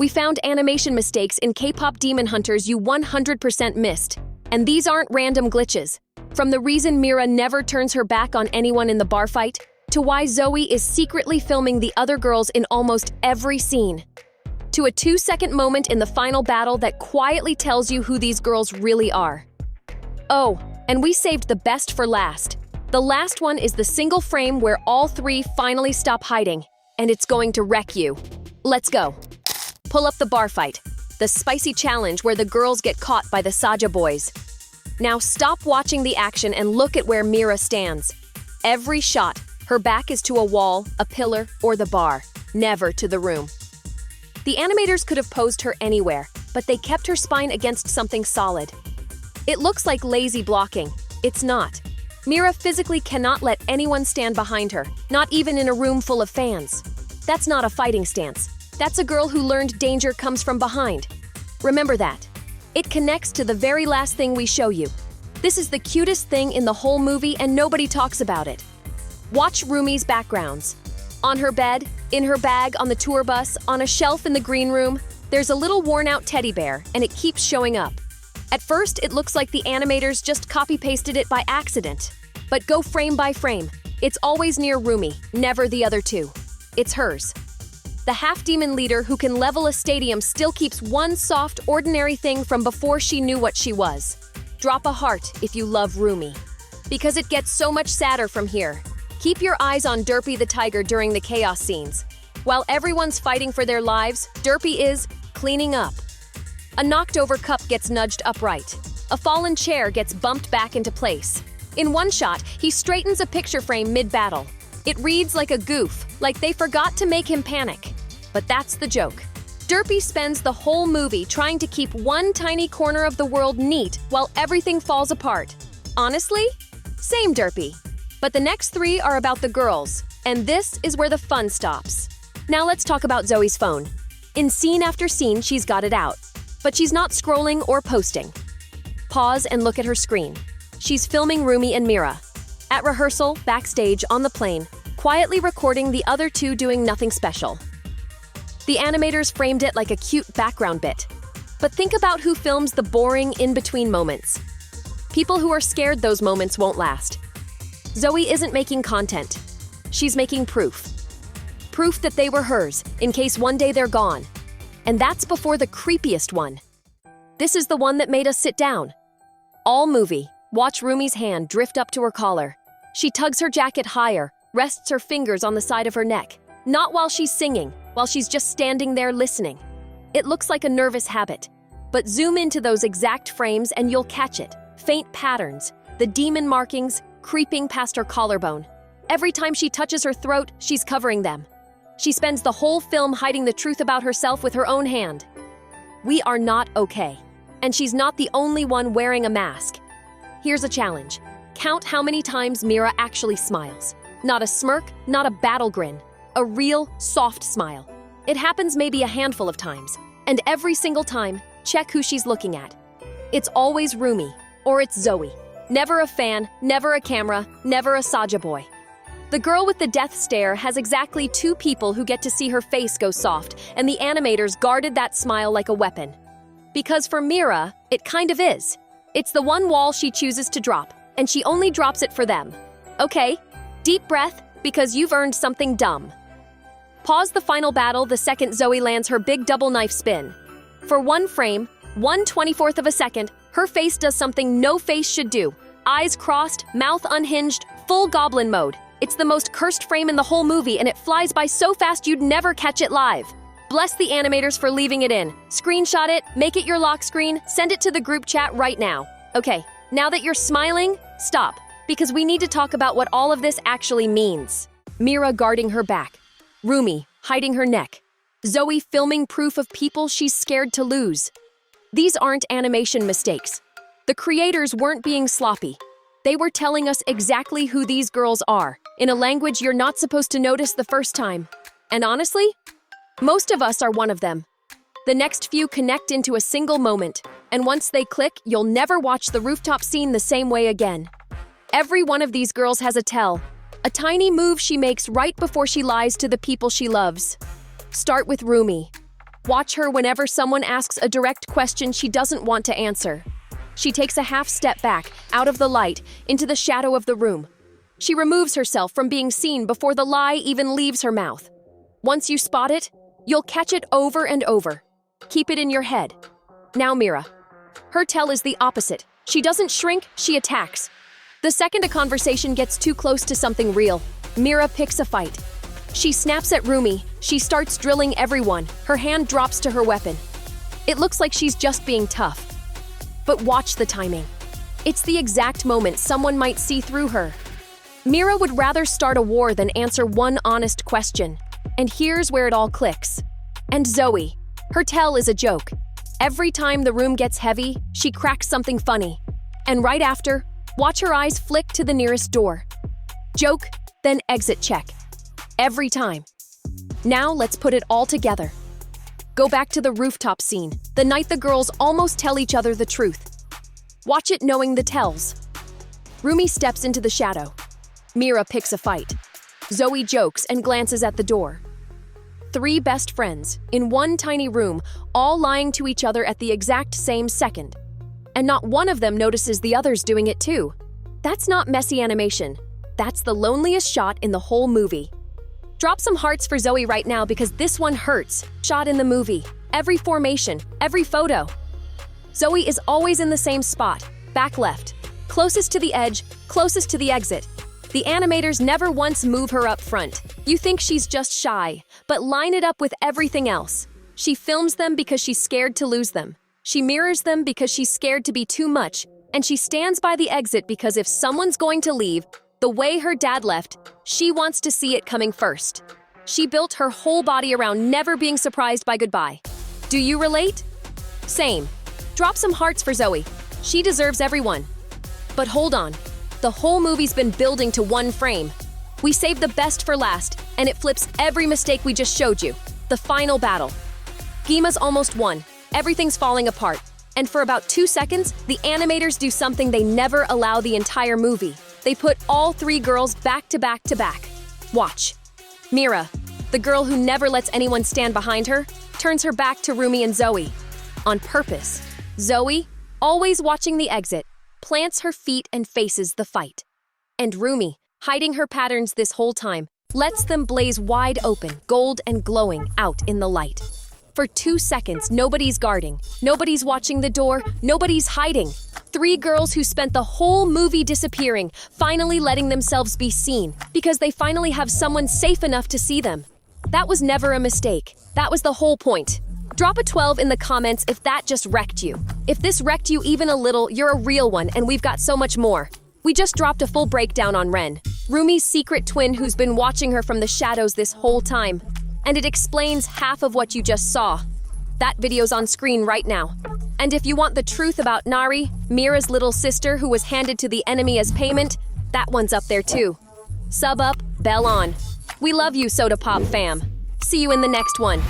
We found animation mistakes in K-pop Demon Hunters you 100% missed. And these aren't random glitches. From the reason Meera never turns her back on anyone in the bar fight, to why Zoey is secretly filming the other girls in almost every scene, to a 2-second moment in the final battle that quietly tells you who these girls really are. Oh, and we saved the best for last. The last one is the single frame where all three finally stop hiding, and it's going to wreck you. Let's go. Pull up the bar fight, the spicy challenge where the girls get caught by the Saja boys. Now stop watching the action and look at where Meera stands. Every shot, her back is to a wall, a pillar, or the bar, never to the room. The animators could have posed her anywhere, but they kept her spine against something solid. It looks like lazy blocking. It's not. Meera physically cannot let anyone stand behind her, not even in a room full of fans. That's not a fighting stance. That's a girl who learned danger comes from behind. Remember that. It connects to the very last thing we show you. This is the cutest thing in the whole movie and nobody talks about it. Watch Roomie's backgrounds. On her bed, in her bag, on the tour bus, on a shelf in the green room, there's a little worn-out teddy bear, and it keeps showing up. At first, it looks like the animators just copy-pasted it by accident. But go frame by frame. It's always near Roomie, never the other two. It's hers. The half-demon leader who can level a stadium still keeps one soft, ordinary thing from before she knew what she was. Drop a heart if you love Roomie. Because it gets so much sadder from here. Keep your eyes on Derpy the Tiger during the chaos scenes. While everyone's fighting for their lives, Derpy is cleaning up. A knocked-over cup gets nudged upright. A fallen chair gets bumped back into place. In one shot, he straightens a picture frame mid-battle. It reads like a goof, like they forgot to make him panic. But that's the joke. Derpy spends the whole movie trying to keep one tiny corner of the world neat while everything falls apart. Honestly? Same Derpy. But the next three are about the girls, and this is where the fun stops. Now let's talk about Zoey's phone. In scene after scene, she's got it out. But she's not scrolling or posting. Pause and look at her screen. She's filming Roomie and Meera. At rehearsal, backstage, on the plane, quietly recording the other two doing nothing special. The animators framed it like a cute background bit. But think about who films the boring, in-between moments. People who are scared those moments won't last. Zoey isn't making content. She's making proof. Proof that they were hers, in case one day they're gone. And that's before the creepiest one. This is the one that made us sit down. All movie, watch Roomie's hand drift up to her collar. She tugs her jacket higher, rests her fingers on the side of her neck. Not while she's singing, while she's just standing there listening. It looks like a nervous habit. But zoom into those exact frames and you'll catch it. Faint patterns, the demon markings, creeping past her collarbone. Every time she touches her throat, she's covering them. She spends the whole film hiding the truth about herself with her own hand. We are not okay. And she's not the only one wearing a mask. Here's a challenge. Count how many times Meera actually smiles. Not a smirk, not a battle grin. A real, soft smile. It happens maybe a handful of times. And every single time, check who she's looking at. It's always Roomie, or it's Zoey. Never a fan, never a camera, never a Saja boy. The girl with the death stare has exactly two people who get to see her face go soft, and the animators guarded that smile like a weapon. Because for Meera, it kind of is. It's the one wall she chooses to drop, and she only drops it for them. Okay, deep breath, because you've earned something dumb. Pause the final battle the second Zoey lands her big double knife spin. For one frame, 1/24th of a second, her face does something no face should do. Eyes crossed, mouth unhinged, full goblin mode. It's the most cursed frame in the whole movie, and it flies by so fast you'd never catch it live. Bless the animators for leaving it in. Screenshot it, make it your lock screen, send it to the group chat right now. Okay, now that you're smiling, stop, because we need to talk about what all of this actually means. Meera guarding her back. Roomie hiding her neck. Zoey filming proof of people she's scared to lose. These aren't animation mistakes. The creators weren't being sloppy. They were telling us exactly who these girls are, in a language you're not supposed to notice the first time. And honestly, most of us are one of them. The next few connect into a single moment, and once they click, you'll never watch the rooftop scene the same way again. Every one of these girls has a tell, a tiny move she makes right before she lies to the people she loves. Start with Roomie. Watch her whenever someone asks a direct question she doesn't want to answer. She takes a half step back, out of the light, into the shadow of the room. She removes herself from being seen before the lie even leaves her mouth. Once you spot it, you'll catch it over and over. Keep it in your head. Now Meera. Her tell is the opposite. She doesn't shrink, she attacks. The second a conversation gets too close to something real, Meera picks a fight. She snaps at Roomie. She starts drilling everyone. Her hand drops to her weapon. It looks like she's just being tough. But watch the timing. It's the exact moment someone might see through her. Meera would rather start a war than answer one honest question. And here's where it all clicks. And Zoey. Her tell is a joke. Every time the room gets heavy, she cracks something funny. And right after, watch her eyes flick to the nearest door. Joke, then exit check. Every time. Now let's put it all together. Go back to the rooftop scene, the night the girls almost tell each other the truth. Watch it knowing the tells. Roomie steps into the shadow. Meera picks a fight. Zoey jokes and glances at the door. 3 best friends, in one tiny room, all lying to each other at the exact same second. And not one of them notices the others doing it too. That's not messy animation. That's the loneliest shot in the whole movie. Drop some hearts for Zoey right now because this one hurts. Shot in the movie. Every formation, every photo. Zoey is always in the same spot, back left. Closest to the edge, closest to the exit. The animators never once move her up front. You think she's just shy, but line it up with everything else. She films them because she's scared to lose them. She mirrors them because she's scared to be too much, and she stands by the exit because if someone's going to leave, the way her dad left, she wants to see it coming first. She built her whole body around never being surprised by goodbye. Do you relate? Same. Drop some hearts for Zoey. She deserves everyone. But hold on. The whole movie's been building to one frame. We saved the best for last, and it flips every mistake we just showed you. The final battle. Gima's almost won. Everything's falling apart. And for about 2 seconds, the animators do something they never allow the entire movie. They put all 3 girls back to back to back. Watch. Meera, the girl who never lets anyone stand behind her, turns her back to Roomie and Zoey. On purpose. Zoey, always watching the exit, plants her feet and faces the fight. And Roomie, hiding her patterns this whole time, lets them blaze wide open, gold and glowing, out in the light. For 2 seconds, nobody's guarding, nobody's watching the door, nobody's hiding. 3 girls who spent the whole movie disappearing, finally letting themselves be seen, because they finally have someone safe enough to see them. That was never a mistake. That was the whole point. Drop a 12 in the comments if that just wrecked you. If this wrecked you even a little, you're a real one, and we've got so much more. We just dropped a full breakdown on Ren, Roomie's secret twin who's been watching her from the shadows this whole time. And it explains half of what you just saw. That video's on screen right now. And if you want the truth about Nari, Meera's little sister who was handed to the enemy as payment, that one's up there too. Sub up, bell on. We love you, Soda Pop fam. See you in the next one.